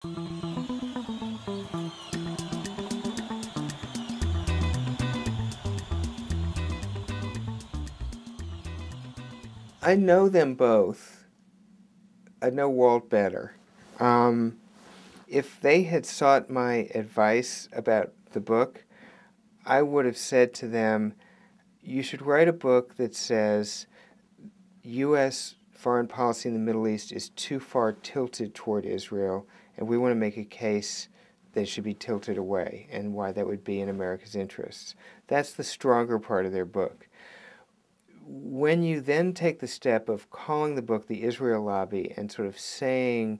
I know them both. I know Walt better. If they had sought my advice about the book, I would have said to them, you should write a book that says U.S. foreign policy in the Middle East is too far tilted toward Israel, and we want to make a case that it should be tilted away, and why that would be in America's interests. That's the stronger part of their book. When you then take the step of calling the book the Israel Lobby and sort of saying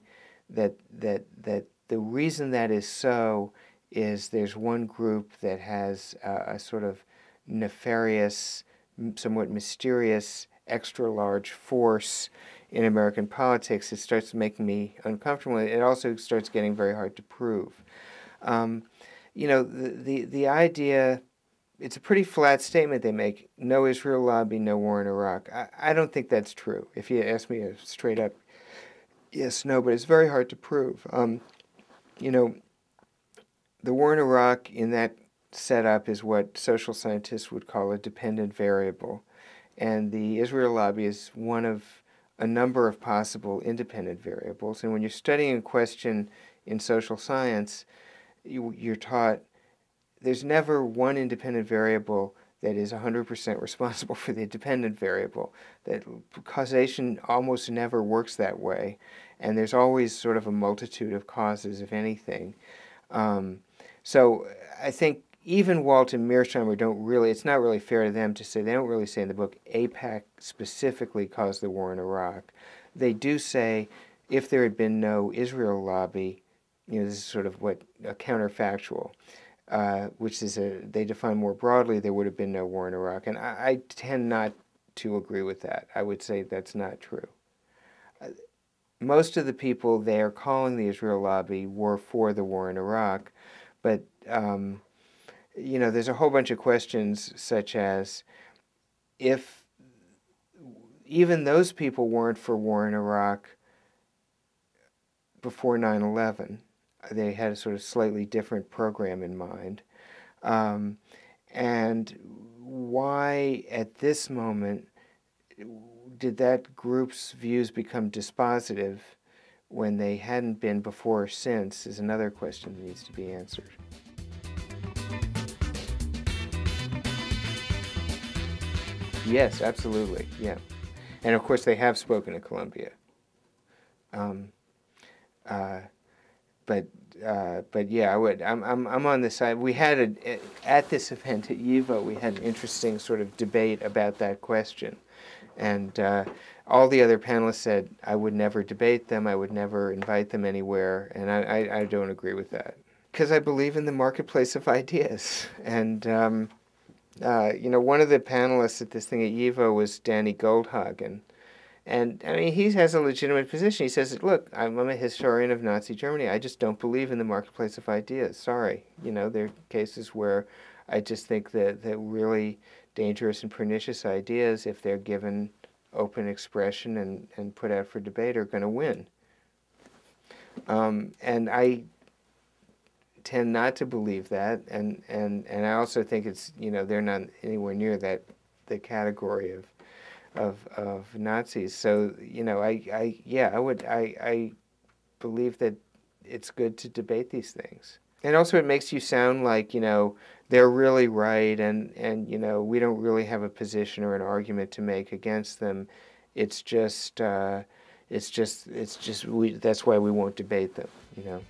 that the reason that is so is there's one group that has a sort of nefarious, somewhat mysterious, extra-large force in American politics, it starts making me uncomfortable. It also starts getting very hard to prove. You know, the idea, it's a pretty flat statement they make, no Israel lobby, no war in Iraq. I don't think that's true. If you ask me a straight up yes, no, but it's very hard to prove. You know, the war in Iraq in that setup is what social scientists would call a dependent variable. And the Israel lobby is one of a number of possible independent variables. And when you're studying a question in social science, you're taught there's never one independent variable that is 100% responsible for the dependent variable. That causation almost never works that way. And there's always sort of a multitude of causes, if anything. So I think even Walt and Mearsheimer don't really, it's not really fair to them to say, they don't really say in the book, AIPAC specifically caused the war in Iraq. They do say if there had been no Israel lobby, you know, this is sort of what, a counterfactual, which is they define more broadly, there would have been no war in Iraq. And I tend not to agree with that. I would say that's not true. Most of the people they are calling the Israel lobby were for the war in Iraq, but you know, there's a whole bunch of questions such as if even those people weren't for war in Iraq before 9/11, they had a sort of slightly different program in mind. And why at this moment did that group's views become dispositive when they hadn't been before or since is another question that needs to be answered. Yes, absolutely, yeah. And of course they have spoken at Columbia. But yeah, I'm on the side. We had at this event at YIVO, we had an interesting sort of debate about that question. And all the other panelists said, I would never debate them, I would never invite them anywhere, and I don't agree with that. Because I believe in the marketplace of ideas. And, you know, one of the panelists at this thing at YIVO was Danny Goldhagen. And, I mean, he has a legitimate position. He says, look, I'm a historian of Nazi Germany. I just don't believe in the marketplace of ideas. Sorry. You know, there are cases where I just think that really dangerous and pernicious ideas, if they're given open expression and put out for debate, are going to win. And I tend not to believe that, and I also think it's, you know, they're not anywhere near the category of Nazis. So, you know, I believe that it's good to debate these things. And also it makes you sound like, you know, they're really right, and you know, we don't really have a position or an argument to make against them. It's just that's why we won't debate them, you know.